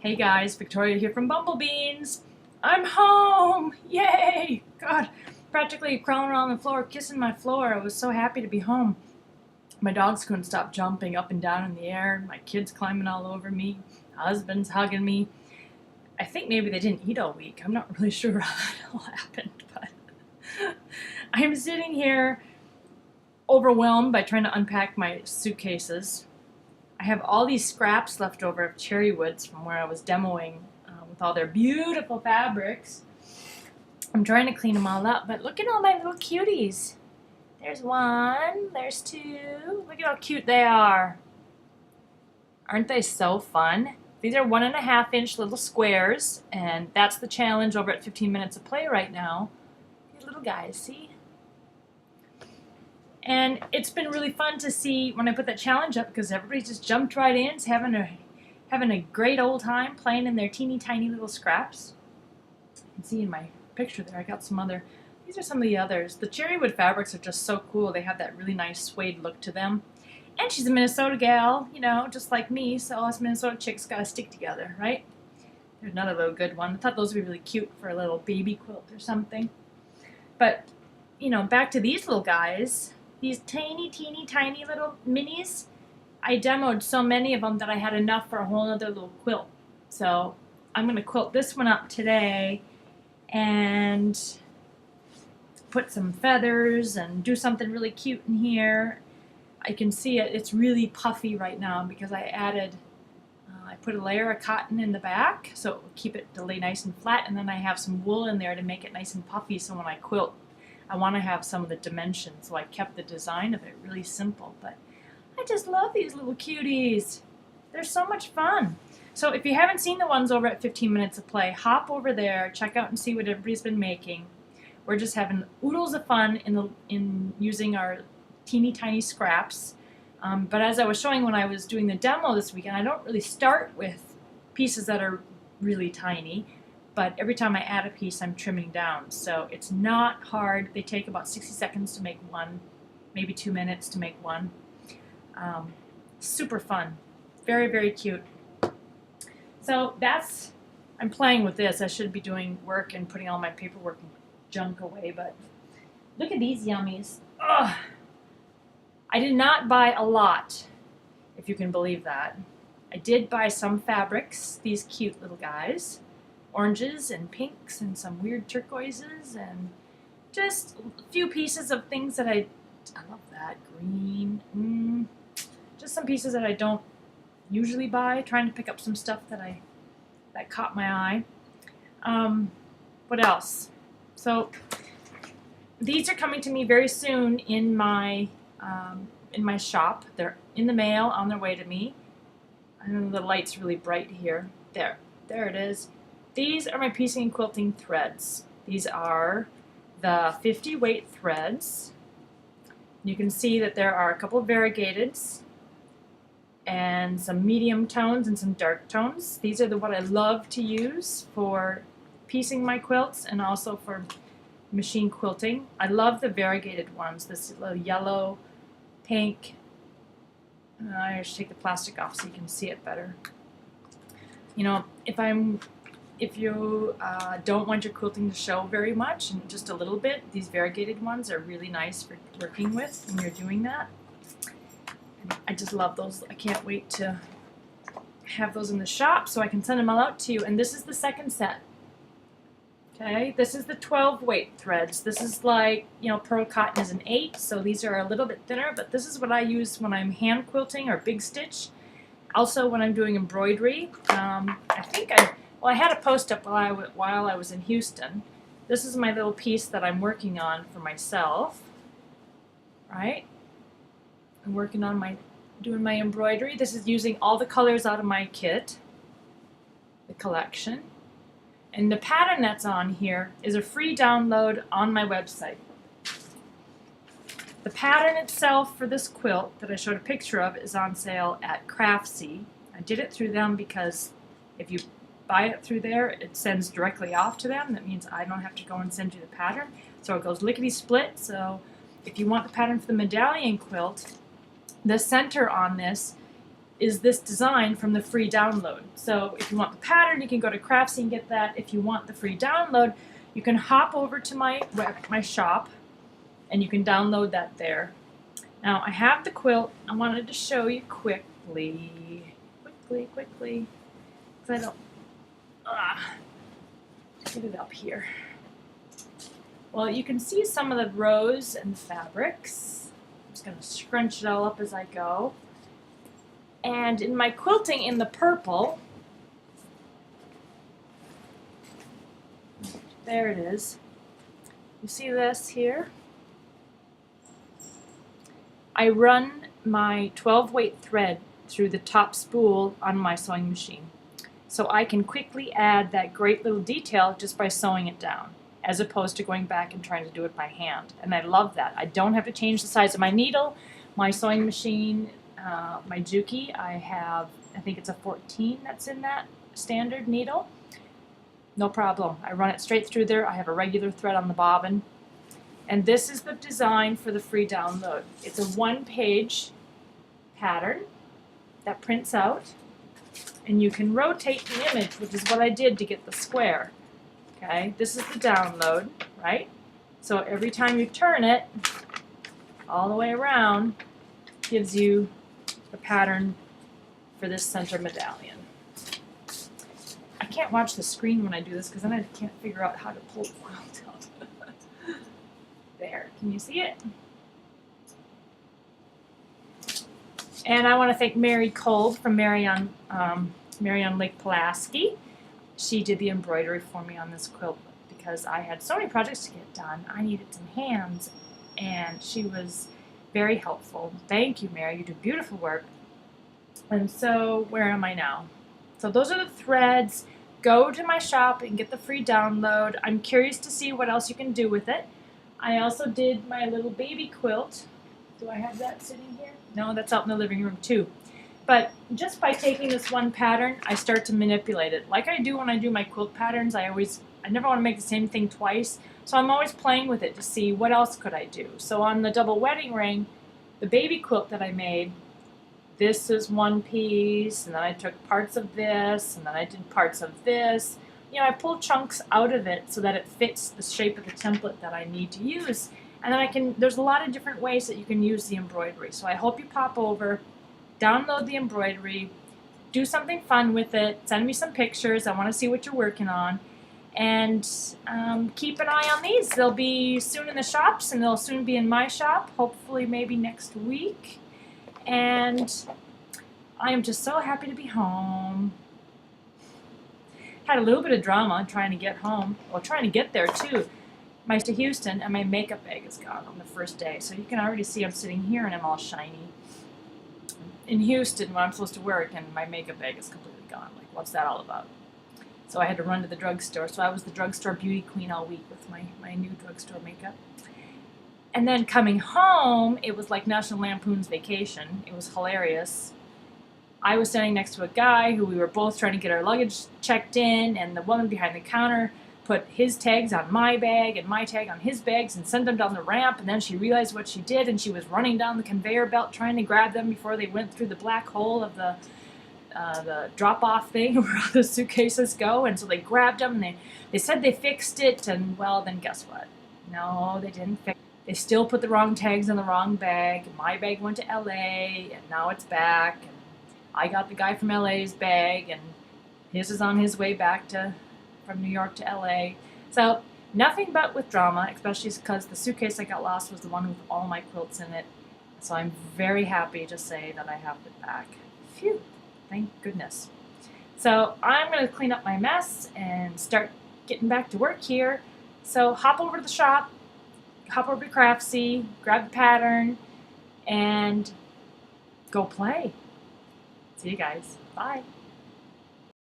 Hey guys, Victoria here from Bumblebeans. I'm home! Yay! God, practically crawling around the floor, kissing my floor. I was so happy to be home. My dogs couldn't stop jumping up and down in the air. My kids climbing all over me. Husband's hugging me. I think maybe they didn't eat all week. I'm not really sure how that all happened, but I'm sitting here overwhelmed by trying to unpack my suitcases. I have all these scraps left over of cherry woods from where I was demoing with all their beautiful fabrics. I'm trying to clean them all up, but look at all my little cuties. There's one, there's two. Look at how cute they are. Aren't they so fun? These are 1.5-inch little squares, and that's the challenge over at 15 Minutes of Play right now. These little guys, see? And it's been really fun to see when I put that challenge up because everybody just jumped right in, having a great old time playing in their teeny tiny little scraps. You can see in my picture there, I got some other, these are some of the others. The cherry wood fabrics are just so cool. They have that really nice suede look to them. And she's a Minnesota gal, you know, just like me, so us Minnesota chicks gotta stick together, right? There's another little good one. I thought those would be really cute for a little baby quilt or something. But, you know, back to these little guys. These teeny tiny little minis. I demoed so many of them that I had enough for a whole other little quilt. So I'm going to quilt this one up today and put some feathers and do something really cute in here. I can see it's really puffy right now because I put a layer of cotton in the back so it will keep it to lay nice and flat, and then I have some wool in there to make it nice and puffy so when I quilt I want to have some of the dimensions, so I kept the design of it really simple. But I just love these little cuties. They're so much fun. So if you haven't seen the ones over at 15 Minutes of Play, hop over there, check out and see what everybody's been making. We're just having oodles of fun in using our teeny tiny scraps. But as I was showing when I was doing the demo this weekend, I don't really start with pieces that are really tiny. But every time I add a piece, I'm trimming down. So it's not hard. They take about 60 seconds to make one, maybe 2 minutes to make one. Super fun. Very, very cute. So I'm playing with this. I should be doing work and putting all my paperwork and junk away, but look at these yummies. Ugh. I did not buy a lot, if you can believe that. I did buy some fabrics, these cute little guys. Oranges and pinks and some weird turquoises and just a few pieces of things that I love that green. Just some pieces that I don't usually buy. Trying to pick up some stuff that caught my eye. What else? So these are coming to me very soon in my shop. They're in the mail on their way to me. I know the light's really bright here. There it is. These are my piecing and quilting threads. These are the 50 weight threads. You can see that there are a couple of variegateds and some medium tones and some dark tones. These are what I love to use for piecing my quilts and also for machine quilting. I love the variegated ones, this little yellow, pink. I should take the plastic off so you can see it better. You know, if you don't want your quilting to show very much, and just a little bit, these variegated ones are really nice for working with when you're doing that. And I just love those. I can't wait to have those in the shop so I can send them all out to you. And this is the second set. Okay, this is the 12 weight threads. This is like, you know, pearl cotton is an 8, so these are a little bit thinner, but this is what I use when I'm hand quilting or big stitch. Also when I'm doing embroidery. I had a post up while I was in Houston. This is my little piece that I'm working on for myself, right? I'm working on doing my embroidery. This is using all the colors out of my kit, the collection. And the pattern that's on here is a free download on my website. The pattern itself for this quilt that I showed a picture of is on sale at Craftsy. I did it through them because if you buy it through there, it sends directly off to them. That means I don't have to go and send you the pattern. So it goes lickety-split. So if you want the pattern for the medallion quilt, the center on this is this design from the free download. So if you want the pattern, you can go to Craftsy and get that. If you want the free download, you can hop over to my shop and you can download that there. Now I have the quilt. I wanted to show you quickly, because I don't, get it up here. Well, you can see some of the rows and fabrics. I'm just going to scrunch it all up as I go. And in my quilting in the purple, there it is. You see this here? I run my 12 weight thread through the top spool on my sewing machine. So I can quickly add that great little detail just by sewing it down, as opposed to going back and trying to do it by hand. And I love that. I don't have to change the size of my needle. My sewing machine, my Juki, I think it's a 14 that's in that standard needle. No problem. I run it straight through there. I have a regular thread on the bobbin. And this is the design for the free download. It's a one-page pattern that prints out. And you can rotate the image, which is what I did to get the square. Okay, this is the download, right? So every time you turn it all the way around, gives you the pattern for this center medallion. I can't watch the screen when I do this because then I can't figure out how to pull the quilt up. There, can you see it? And I want to thank Mary Kolb from Mary on Lake Pulaski. She did the embroidery for me on this quilt because I had so many projects to get done. I needed some hands, and she was very helpful. Thank you, Mary. You do beautiful work. And so, where am I now? So those are the threads. Go to my shop and get the free download. I'm curious to see what else you can do with it. I also did my little baby quilt. Do I have that sitting here? No, that's out in the living room too. But just by taking this one pattern, I start to manipulate it. Like I do when I do my quilt patterns, I never want to make the same thing twice. So I'm always playing with it to see what else could I do. So on the double wedding ring, the baby quilt that I made, this is one piece, and then I took parts of this, and then I did parts of this. You know, I pulled chunks out of it so that it fits the shape of the template that I need to use. And then there's a lot of different ways that you can use the embroidery. So I hope you pop over, download the embroidery, do something fun with it, send me some pictures. I want to see what you're working on. And keep an eye on these. They'll be soon in the shops, and they'll soon be in my shop, hopefully maybe next week. And I am just so happy to be home. Had a little bit of drama trying to get home, well, trying to get there too. To Houston, and my makeup bag is gone on the first day. So you can already see I'm sitting here and I'm all shiny. In Houston, when I'm supposed to work, and my makeup bag is completely gone. Like, what's that all about? So I had to run to the drugstore. So I was the drugstore beauty queen all week with my new drugstore makeup. And then coming home, it was like National Lampoon's Vacation. It was hilarious. I was standing next to a guy who we were both trying to get our luggage checked in, and the woman behind the counter put his tags on my bag and my tag on his bags and sent them down the ramp, and then she realized what she did, and she was running down the conveyor belt trying to grab them before they went through the black hole of the drop-off thing where all the suitcases go. And so they grabbed them, and they said they fixed it, and well, then guess what? No, they didn't fix it. They still put the wrong tags in the wrong bag. My bag went to LA, and now it's back, and I got the guy from LA's bag, and his is on his way back from New York to LA. So nothing but with drama, especially because the suitcase I got lost was the one with all my quilts in it. So I'm very happy to say that I have it back. Phew, thank goodness. So I'm going to clean up my mess and start getting back to work here. So hop over to the shop, hop over to Craftsy, grab the pattern, and go play. See you guys. Bye.